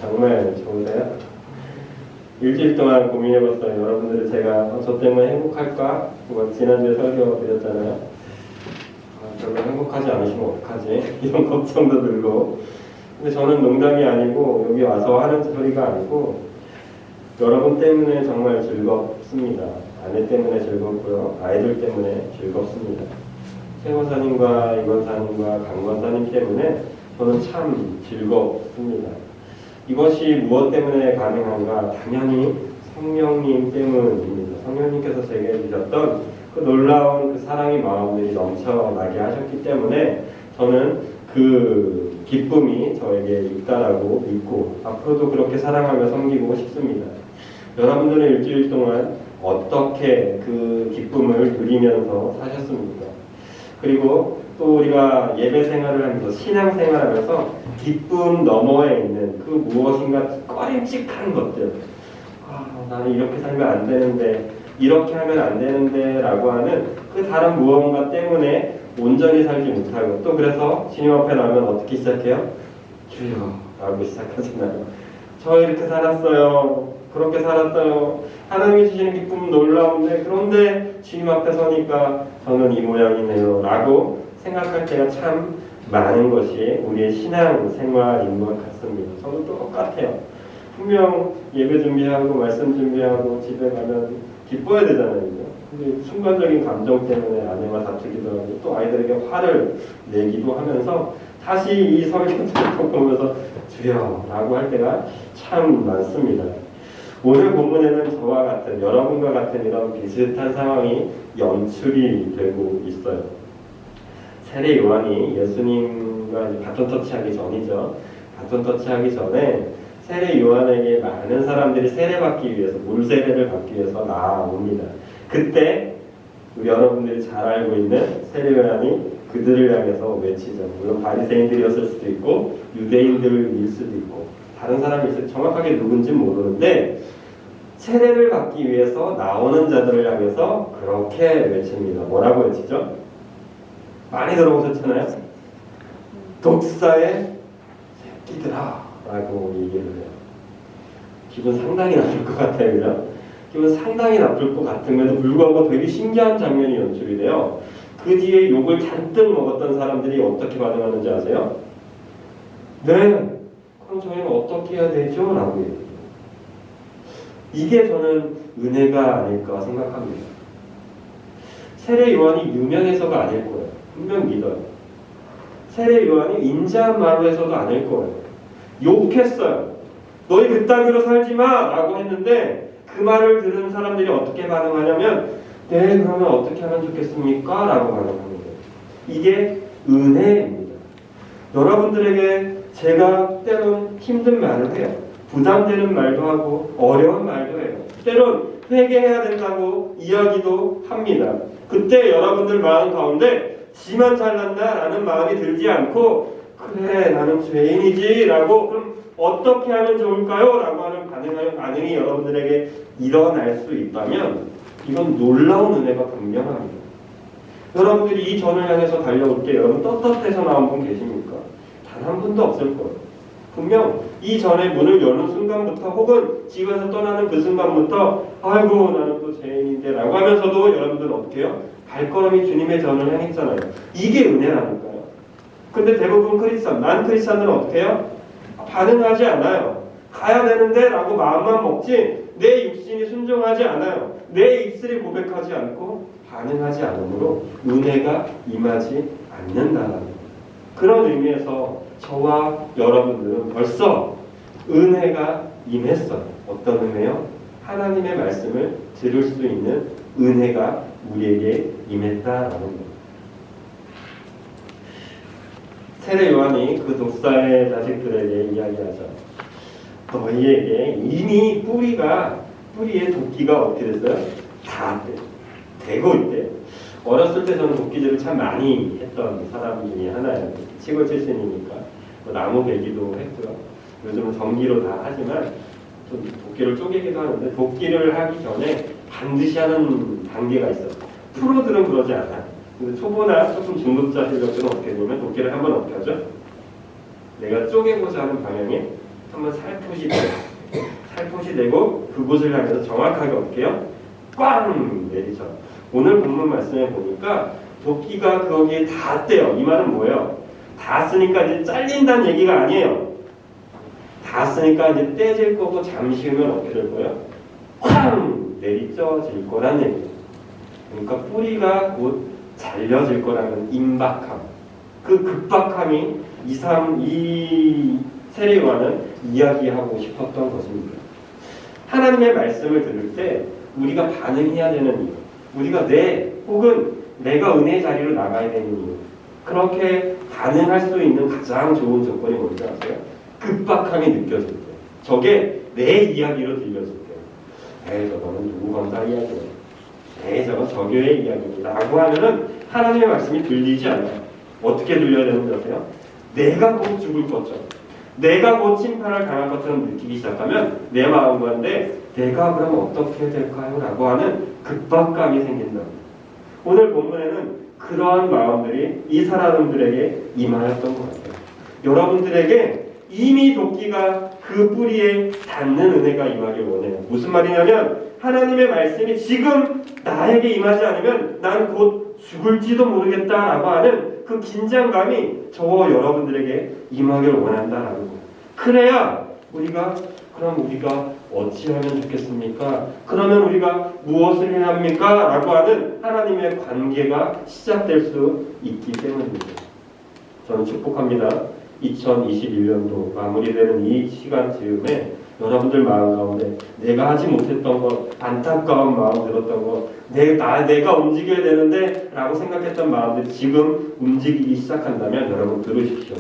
정말 좋으세요? 일주일 동안 고민해봤어요. 여러분들이 제가 저 때문에 행복할까? 지난주에 설교 드렸잖아요. 별로 행복하지 않으시면 어떡하지? 이런 걱정도 들고. 근데 저는 농담이 아니고 여기 와서 하는 소리가 아니고 여러분 때문에 정말 즐겁습니다. 아내 때문에 즐겁고요. 아이들 때문에 즐겁습니다. 최고사님과 이권사님과 강권사님 때문에 저는 참 즐겁습니다. 이것이 무엇 때문에 가능한가? 당연히 성령님 때문입니다. 성령님께서 제게 주셨던 그 놀라운 그 사랑의 마음들이 넘쳐나게 하셨기 때문에 저는 그 기쁨이 저에게 있다라고 믿고 앞으로도 그렇게 사랑하며 섬기고 싶습니다. 여러분들은 일주일 동안 어떻게 그 기쁨을 누리면서 사셨습니까? 그리고 또 우리가 예배 생활을 하면서 신앙 생활하면서 기쁨 너머에 있는 그 무엇인가 꺼림칙한 것들, 나는 이렇게 살면 안 되는데, 이렇게 하면 안 되는데 라고 하는 그 다른 무언가 때문에 온전히 살지 못하고, 또 그래서 주님 앞에 나면 어떻게 시작해요? 주여 라고 시작하잖아요. 저 이렇게 살았어요. 그렇게 살았어요. 하나님이 주시는 기쁨은 놀라운데, 그런데 주님 앞에 서니까 저는 이 모양이네요 라고 생각할 때가 참 많은 것이 우리의 신앙 생활인 것 같습니다. 저도 똑같아요. 분명 예배 준비하고 말씀 준비하고 집에 가면 기뻐야 되잖아요. 근데 순간적인 감정 때문에 아내와 다투기도 하고 또 아이들에게 화를 내기도 하면서 다시 이 설교를 보면서 주여 라고 할 때가 참 많습니다. 오늘 본문에는 저와 같은 여러분과 같은 이런 비슷한 상황이 연출이 되고 있어요. 세례 요한이 예수님과 바톤 터치하기 전이죠. 바톤 터치하기 전에 세례 요한에게 많은 사람들이 세례받기 위해서 물 세례를 받기 위해서 나옵니다. 그때 우리 여러분들이 잘 알고 있는 세례 요한이 그들을 향해서 외치죠. 물론 바리새인들이었을 수도 있고 유대인들일 수도 있고 다른 사람이 있을 정확하게 누군지 모르는데 세례를 받기 위해서 나오는 자들을 향해서 그렇게 외칩니다. 뭐라고 외치죠? 많이 들어보셨잖아요. 독사의 새끼들아 라고 얘기를 해요. 기분 상당히 나쁠 것 같아요. 그죠? 기분 상당히 나쁠 것 같음에도 불구하고 되게 신기한 장면이 연출이 돼요. 그 뒤에 욕을 잔뜩 먹었던 사람들이 어떻게 반응하는지 아세요? 네, 그럼 저희는 어떻게 해야 되죠? 라고 얘기해요. 이게 저는 은혜가 아닐까 생각합니다. 세례 요한이 유명해서가 아닐 거예요. 분명 믿어요. 세례 요한이 인자한 말로 해서도 아닐 거예요. 욕했어요. 너희 그따위로 살지 마! 라고 했는데 그 말을 들은 사람들이 어떻게 반응하냐면 네, 그러면 어떻게 하면 좋겠습니까? 라고 반응하는 거예요. 이게 은혜입니다. 여러분들에게 제가 때론 힘든 말을 해요. 부담되는 말도 하고 어려운 말도 해요. 때론 회개해야 된다고 이야기도 합니다. 그때 여러분들 마음 가운데 지만 잘났나? 라는 마음이 들지 않고 그래 나는 죄인이지 라고 그럼 어떻게 하면 좋을까요? 라고 하는 반응이 여러분들에게 일어날 수 있다면 이건 놀라운 은혜가 분명합니다. 여러분들이 이 전을 향해서 달려올 때 여러분 떳떳해서 나온 분 계십니까? 단 한 분도 없을 거예요. 분명 이 전의 문을 여는 순간부터 혹은 집에서 떠나는 그 순간부터 아이고 나는 또 죄인인데 라고 하면서도 여러분들은 어떻게 해요? 발걸음이 주님의 전을 향했잖아요. 이게 은혜라니까요. 근데 대부분 크리스찬, 난 크리스찬들은 어떻게 해요? 반응하지 않아요. 가야 되는데 라고 마음만 먹지 내 육신이 순종하지 않아요. 내 입술이 고백하지 않고 반응하지 않으므로 은혜가 임하지 않는다라는 거예요. 그런 의미에서 저와 여러분들은 벌써 은혜가 임했어요. 어떤 은혜요? 하나님의 말씀을 들을 수 있는 은혜가 우리에게 임했다라는 거예요. 세례 요한이 그 독사의 자식들에게 이야기하죠. 너희에게 이미 뿌리에 도끼가 어떻게 됐어요? 다 되고 있대. 어렸을 때 저는 도끼질을 참 많이 했던 사람 중에 하나예요. 시골 출신이니까 나무 베기도 했고요. 요즘은 전기로 다 하지만 좀 도끼를 쪼개기도 하는데 도끼를 하기 전에 반드시 하는 단계가 있어요. 프로들은 그러지 않아요. 근데 초보나 조금 중급자 실력들은 어떻게 보면 도끼를 한번 어떻게 하죠? 내가 쪼개고자 하는 방향에 한번 살포시 되고 그곳을 향해서 정확하게 어떻게 해요? 꽝 내리죠. 오늘 본문 말씀에 보니까 도끼가 거기에 닿았대요. 이 말은 뭐예요? 닿았으니까 이제 잘린다는 얘기가 아니에요. 닿았으니까 이제 떼질 거고 잠시 후면 어떻게 될 거예요? 쾅 내리쳐질 거란 얘기예요. 그러니까 뿌리가 곧 잘려질 거라는 임박함, 그 급박함이 이 세례요한은 이야기하고 싶었던 것입니다. 하나님의 말씀을 들을 때 우리가 반응해야 되는 이유, 우리가 혹은 내가 은혜의 자리로 나가야 되는 이유, 그렇게 반응할 수 있는 가장 좋은 조건이 뭔지 아세요? 급박함이 느껴질 때, 저게 내 이야기로 들려질 때, 저거는 누구 건사 이야기예요. 저건 저교의 이야기라고 하면은 하나님의 말씀이 들리지 않아요. 어떻게 들려야 되는지 아세요? 내가 곧 죽을 것처럼, 내가 곧 심판을 당할 것처럼 느끼기 시작하면 내 마음 가운데 내가 그럼 어떻게 될까요? 라고 하는 급박감이 생긴다. 오늘 본문에는 그러한 마음들이 이 사람들에게 임하였던 것 같아요. 여러분들에게 이미 도끼가 그 뿌리에 닿는 은혜가 임하길 원해요. 무슨 말이냐면 하나님의 말씀이 지금 나에게 임하지 않으면 난 곧 죽을지도 모르겠다라고 하는 그 긴장감이 저와 여러분들에게 임하길 원한다라는 거예요. 그래야 우리가 어찌하면 좋겠습니까? 그러면 우리가 무엇을 해야 합니까? 라고 하는 하나님의 관계가 시작될 수 있기 때문입니다. 저는 축복합니다. 2021년도 마무리되는 이 시간 즈음에 여러분들 마음 가운데 내가 하지 못했던 것, 안타까운 마음 들었던 것, 내가 움직여야 되는데 라고 생각했던 마음들이 지금 움직이기 시작한다면 여러분 들으십시오.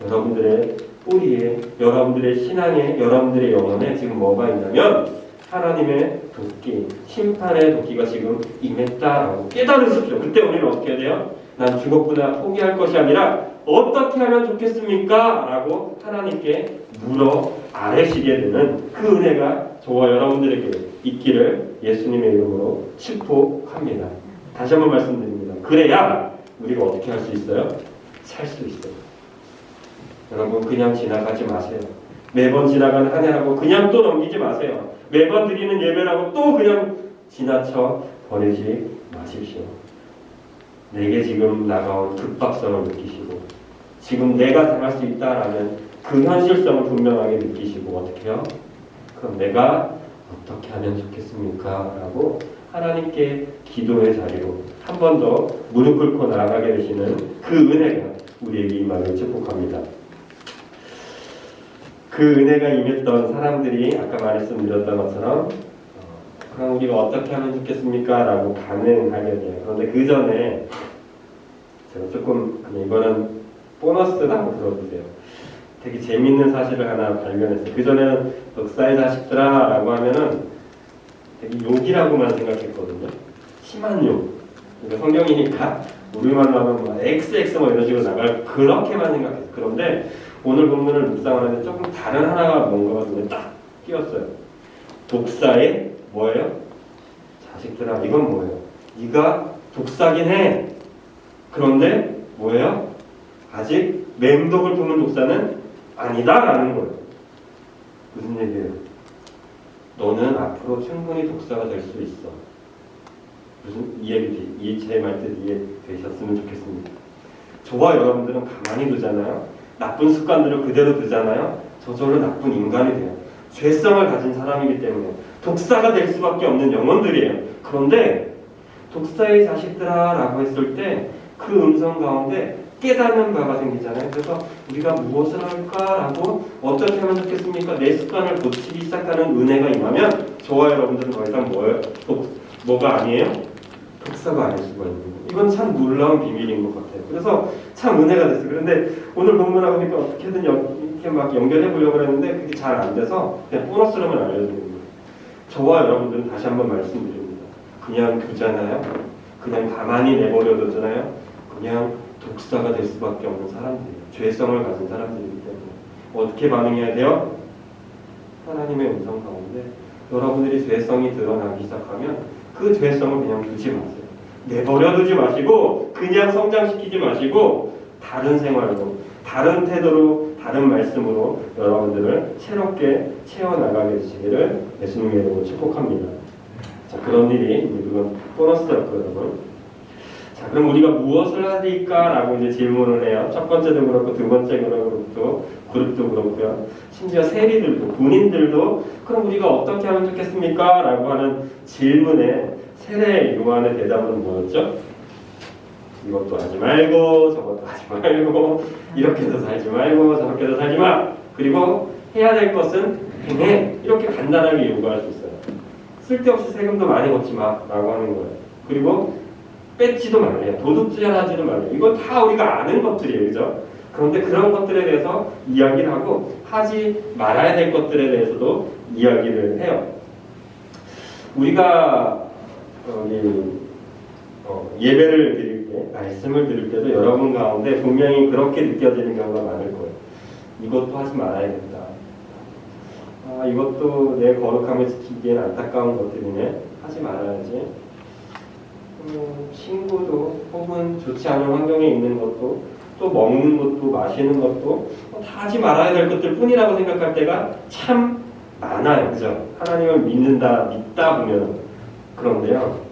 여러분들의 뿌리에, 여러분들의 신앙에, 여러분들의 영혼에 지금 뭐가 있냐면 하나님의 도끼, 심판의 도끼가 지금 임했다라고 깨달으십시오. 그때 우리는 어떻게 해야 돼요? 난 죽었구나 포기할 것이 아니라 어떻게 하면 좋겠습니까? 라고 하나님께 물어 아뢰시게 되는 그 은혜가 저와 여러분들에게 있기를 예수님의 이름으로 축복합니다. 다시 한번 말씀드립니다. 그래야 우리가 어떻게 할 수 있어요? 살 수 있어요. 여러분 그냥 지나가지 마세요. 매번 지나가는 한 해라고 그냥 또 넘기지 마세요. 매번 드리는 예배라고 또 그냥 지나쳐 버리지 마십시오. 내게 지금 나가온 급박성을 느끼시고 지금 내가 당할 수 있다라는 그 현실성을 분명하게 느끼시고 어떻게 해요? 그럼 내가 어떻게 하면 좋겠습니까? 라고 하나님께 기도의 자리로 한 번 더 무릎 꿇고 나아가게 되시는 그 은혜가 우리에게 임하길 축복합니다. 그 은혜가 임했던 사람들이 아까 말씀드렸던 것처럼 그럼 우리가 어떻게 하면 좋겠습니까? 라고 반응하게 돼요. 그런데 그 전에 제가 조금 이거는 보너스라고 들어주세요. 되게 재밌는 사실을 하나 발견했어요. 그 전에는 넉사의 자식들아 라고 하면은 되게 욕이라고만 생각했거든요. 심한 욕. 그러니까 성경이니까 우리말로 하면 막 XX 뭐 이런 식으로 나갈 그렇게만 생각했어요. 그런데 오늘 본문을 묵상하는데 조금 다른 하나가 뭔가가 눈에 딱 띄었어요. 독사의 뭐예요? 자식들아 이건 뭐예요? 네가 독사긴 해. 그런데 뭐예요? 아직 맹독을 품은 독사는 아니다라는 거예요. 무슨 얘기예요? 너는 앞으로 충분히 독사가 될 수 있어. 무슨 제 말뜻 이해되셨으면 좋겠습니다. 저와 여러분들은 가만히 두잖아요. 나쁜 습관들을 그대로 두잖아요. 저절로 나쁜 인간이 돼요. 죄성을 가진 사람이기 때문에 독사가 될 수밖에 없는 영혼들이에요. 그런데 독사의 자식들아 라고 했을 때 그 음성 가운데 깨닫는 바가 생기잖아요. 그래서 우리가 무엇을 할까라고 어떻게 하면 좋겠습니까? 내 습관을 고치기 시작하는 은혜가 임하면 저와 여러분들은 더 이상 뭐가 아니에요? 독사가 아닐 수가 있는 거예요. 이건 참 놀라운 비밀인 것 같아요. 그래서 참 은혜가 됐어요. 그런데 오늘 본문하고 보니까 어떻게든 이렇게 막 연결해 보려고 했는데 그게 잘 안 돼서 그냥 보너스로만 알려드립니다. 저와 여러분들은 다시 한번 말씀드립니다. 그냥 두잖아요. 그냥 가만히 내버려 두잖아요. 그냥 독사가 될 수밖에 없는 사람들이에요. 죄성을 가진 사람들이기 때문에 어떻게 반응해야 돼요? 하나님의 음성 가운데 여러분들이 죄성이 드러나기 시작하면 그 죄성을 그냥 두지 마세요. 내버려 두지 마시고 그냥 성장시키지 마시고 다른 생활로 다른 태도로, 다른 말씀으로 여러분들을 새롭게 채워나가게 해주시기를 예수님의 이름으로 축복합니다. 자, 그런 일이 이건 보너스였고요, 여러분. 자, 그럼 우리가 무엇을 해야 될까라고 이제 질문을 해요. 첫 번째도 그렇고 두 번째 그룹도 그렇고요. 심지어 세리들도 군인들도 그럼 우리가 어떻게 하면 좋겠습니까? 라고 하는 질문에 세례 요한의 대답은 뭐였죠? 이것도 하지 말고 저것도 하지 말고 이렇게도 살지 말고 저렇게도 살지 마. 그리고 해야 될 것은 행해. 이렇게 간단하게 요구할 수 있어요. 쓸데없이 세금도 많이 걷지 마 라고 하는 거예요. 그리고 뺏지도 말래요. 도둑질하지도 말래요. 이거 다 우리가 아는 것들이에요. 그죠? 그런데 그런 것들에 대해서 이야기를 하고 하지 말아야 될 것들에 대해서도 이야기를 해요. 우리가 예배를 드릴 때, 말씀을 드릴 때도 여러분 가운데 분명히 그렇게 느껴지는 경우가 많을 거예요. 이것도 하지 말아야겠다. 이것도 내 거룩함을 지키기엔 안타까운 것들이네. 하지 말아야지. 친구도 혹은 좋지 않은 환경에 있는 것도 또 먹는 것도 마시는 것도 다 하지 말아야 될 것들 뿐이라고 생각할 때가 참 많아요. 그죠? 하나님을 믿다 보면. 그런데요.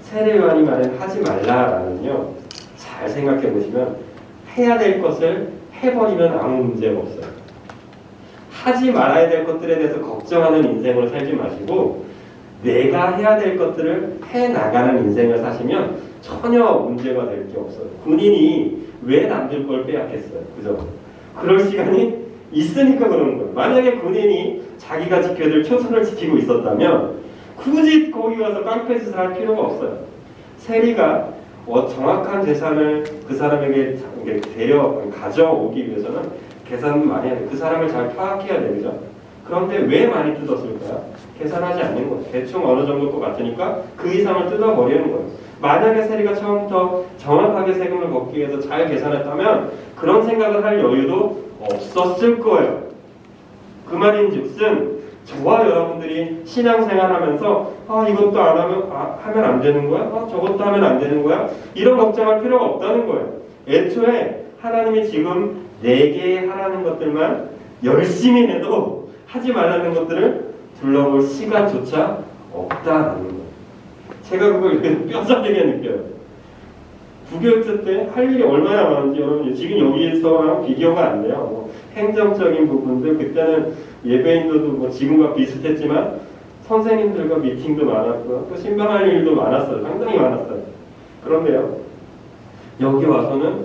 세례 요한이 말한 하지 말라라는요. 잘 생각해 보시면 해야 될 것을 해버리면 아무 문제가 없어요. 하지 말아야 될 것들에 대해서 걱정하는 인생을 살지 마시고 내가 해야 될 것들을 해나가는 인생을 사시면 전혀 문제가 될 게 없어요. 군인이 왜 남들 걸 빼앗겠어요? 그죠? 그럴 시간이 있으니까 그러는 거예요. 만약에 군인이 자기가 지켜야 될 초선을 지키고 있었다면 굳이 거기 가서 깡패짓을 할 필요가 없어요. 세리가 정확한 재산을 그 사람에게 가져오기 위해서는 계산을 많이 해야 돼요. 그 사람을 잘 파악해야 되죠. 그런데 왜 많이 뜯었을까요? 계산하지 않는 거예요. 대충 어느 정도 것 같으니까 그 이상을 뜯어버리는 거예요. 만약에 세리가 처음부터 정확하게 세금을 걷기 위해서 잘 계산했다면 그런 생각을 할 여유도 없었을 거예요. 그 말인즉슨 저와 여러분들이 신앙생활하면서 이것도 안 하면 안 되는 거야? 저것도 하면 안 되는 거야? 이런 걱정할 필요가 없다는 거예요. 애초에 하나님이 지금 내게 하라는 것들만 열심히 해도 하지 말라는 것들을 둘러볼 시간조차 없다라는 거예요. 제가 그걸 뼈저리게 느껴요. 부교육자 때 할 일이 얼마나 많은지 여러분 지금 여기서랑 비교가 안 돼요. 행정적인 부분들 그때는 예배인들도 지금과 비슷했지만 선생님들과 미팅도 많았고요. 또 신방할 일도 많았어요. 상당히 많았어요. 그런데요. 여기 와서는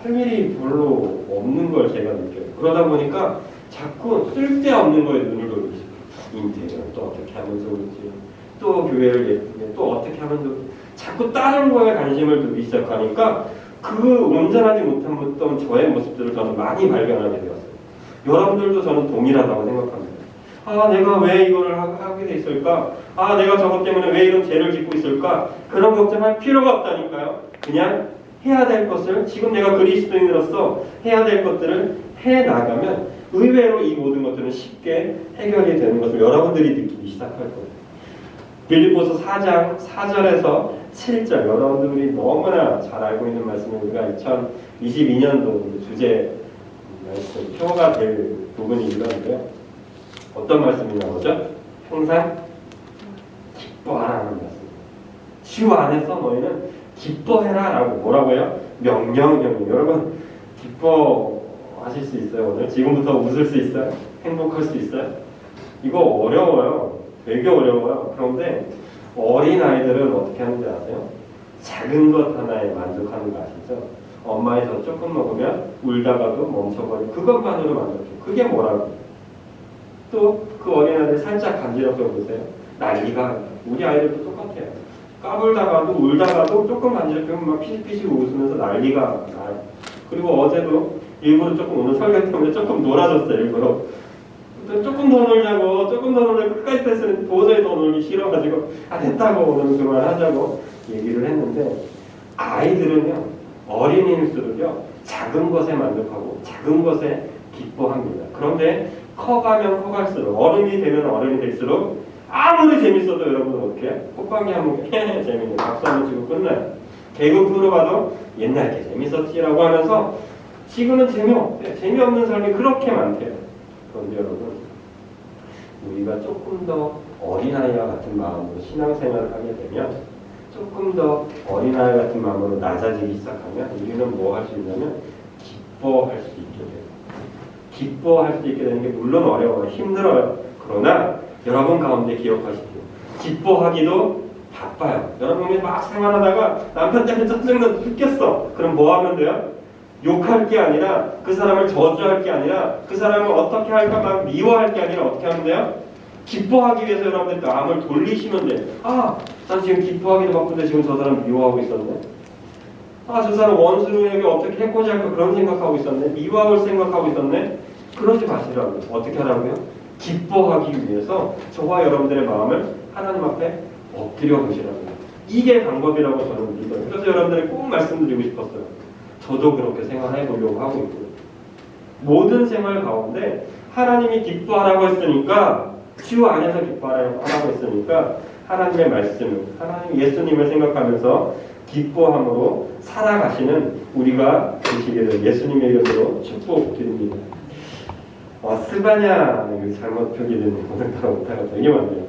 할 일이 별로 없는 걸 제가 느껴요. 그러다 보니까 자꾸 쓸데없는 거에 눈을 돌리고 싶어요. 인테리어 또 어떻게 하면 좋을지, 또 교회를 예쁘게 또 어떻게 하면 좋을지, 자꾸 다른 거에 관심을 두기 시작하니까 그 온전하지 못했던 저의 모습들을 저는 많이 발견하게 되었어요. 여러분들도 저는 동일하다고 생각합니다. 내가 왜 이거를 하게 돼 있을까? 내가 저것 때문에 왜 이런 죄를 짓고 있을까? 그런 걱정할 필요가 없다니까요. 그냥 해야 될 것을 지금 내가 그리스도인으로서 해야 될 것들을 해나가면 의외로 이 모든 것들은 쉽게 해결이 되는 것을 여러분들이 느끼기 시작할 거예요. 빌립보서 4장 4절에서 7절 여러분들이 너무나 잘 알고 있는 말씀을 우리가 2022년도 주제 말씀 표가 될 부분이기도 한데요. 어떤 말씀이 나오죠? 항상 기뻐하라는 말씀. 주 안에서 너희는 기뻐해라 라고 뭐라고 해요? 명령. 여러분 기뻐하실 수 있어요? 오늘? 지금부터 웃을 수 있어요? 행복할 수 있어요? 이거 어려워요. 되게 어려워요. 그런데 어린아이들은 어떻게 하는지 아세요? 작은 것 하나에 만족하는 거 아시죠? 엄마의 저 조금 먹으면 울다가도 멈춰버리고 그것만으로 만족해요. 그게 뭐라고? 또 그 어린아이들 살짝 간지럽게 보세요. 난리가 우리 아이들도 똑같아요. 까불다가도 울다가도 조금 간지럽히면 막 피식피식 웃으면서 난리가 나요. 그리고 어제도 일부러 조금 오늘 설교 때문에 조금 놀아줬어요. 일부러. 조금 더 놀자고 조금 더 놀자고 끝까지 뺐으면 도저히 더 놀기 싫어가지고 됐다고 오늘 그만하자고 얘기를 했는데 아이들은요 어린이일수록요 작은 것에 만족하고 작은 것에 기뻐합니다. 그런데 커가면 커갈수록 어른이 되면 어른이 될수록 아무리 재밌어도 여러분은 어떻게 해요? 콧방귀 한번 재밌네 박수 한번 치고 끝나요. 개그 프로 봐도 옛날 게 재밌었지라고 하면서 지금은 재미없대. 재미없는 삶이 그렇게 많대요. 그런데 여러분, 우리가 조금 더 어린아이와 같은 마음으로 신앙생활을 하게 되면, 조금 더 어린아이 같은 마음으로 낮아지기 시작하면 우리는 뭐 할 수 있냐면 기뻐할 수 있게 돼요. 기뻐할 수 있게 되는 게 물론 어려워요. 힘들어요. 그러나 여러분 가운데 기억하십시오. 기뻐하기도 바빠요. 여러분이 막 생활하다가 남편 때문에 짜증나 죽겠어. 그럼 뭐 하면 돼요? 욕할 게 아니라, 그 사람을 저주할 게 아니라, 그 사람을 어떻게 할까 막 미워할 게 아니라 어떻게 하면 돼요? 기뻐하기 위해서 여러분들 마음을 돌리시면 돼요. 아, 난 지금 기뻐하기도 바쁜데 지금 저 사람 미워하고 있었네. 아, 저 사람 원수에게 어떻게 해코지 할까 그런 생각하고 있었네. 미워할 생각하고 있었네. 그러지 마시라고요. 어떻게 하라고요? 기뻐하기 위해서 저와 여러분들의 마음을 하나님 앞에 엎드려 보시라고요. 이게 방법이라고 저는 믿어요. 그래서 여러분들이 꼭 말씀드리고 싶었어요. 저도 그렇게 생활해 보려고 하고 있고요. 모든 생활 가운데 하나님이 기뻐하라고 했으니까, 주 안에서 기뻐하라고 했으니까 하나님의 말씀을, 하나님 예수님을 생각하면서 기뻐함으로 살아가시는 우리가 되시기를 예수님의 이름으로 축복드립니다. 스바냐, 이거 잘못 표기된 오늘 따라 못하겠다. 이게 맞네요.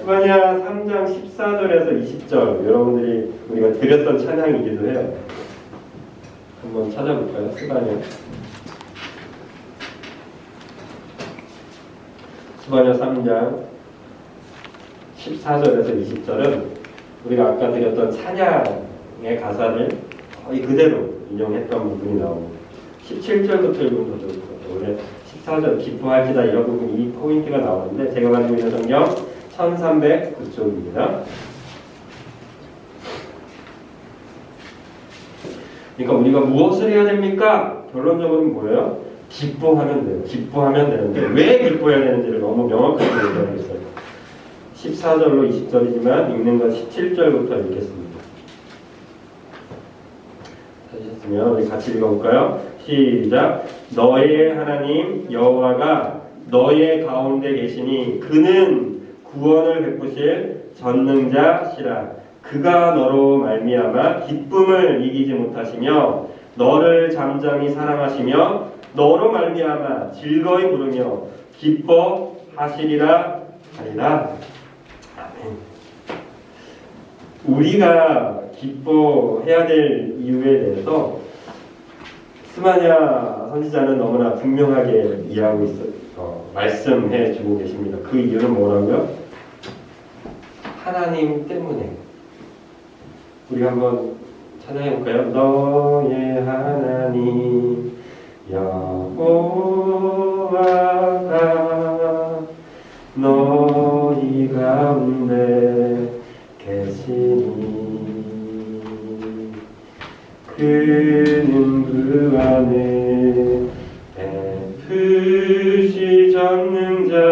스바냐 3장 14절에서 20절, 여러분들이 우리가 드렸던 찬양이기도 해요. 한번 찾아볼까요? 스바냐 3장 14절에서 20절은 우리가 아까 드렸던 찬양의 가사를 거의 그대로 인용했던 부분이 나옵니다. 17절부터 읽으면 더 좋을 것 같아요. 원래 14절 기뻐할지다 이런 부분, 이 포인트가 나오는데 제가 가지고 있는 성경 1309쪽입니다. 그러니까 우리가 무엇을 해야 됩니까? 결론적으로는 뭐예요? 기뻐하면 돼요. 기뻐하면 되는데 왜 기뻐해야 되는지를 너무 명확하게 얘기하고 있어요. 14절로 20절이지만 읽는 건 17절부터 읽겠습니다. 찾으셨으면 우리 같이 읽어볼까요? 시작. 너의 하나님 여호와가 너의 가운데 계시니 그는 구원을 베푸실 전능자시라. 그가 너로 말미암아 기쁨을 이기지 못하시며 너를 잠잠히 사랑하시며 너로 말미암아 즐거이 부르며 기뻐하시리라 하리라. 아멘. 우리가 기뻐해야 될 이유에 대해서 스바냐 선지자는 너무나 분명하게 이해하고 말씀해 주고 계십니다. 그 이유는 뭐라고요? 하나님 때문에. 우리 한번 찬양해 볼까요? 너의 하나님 여호와가 너희 가운데 계시니 그는 그 안에 베푸시 전능자시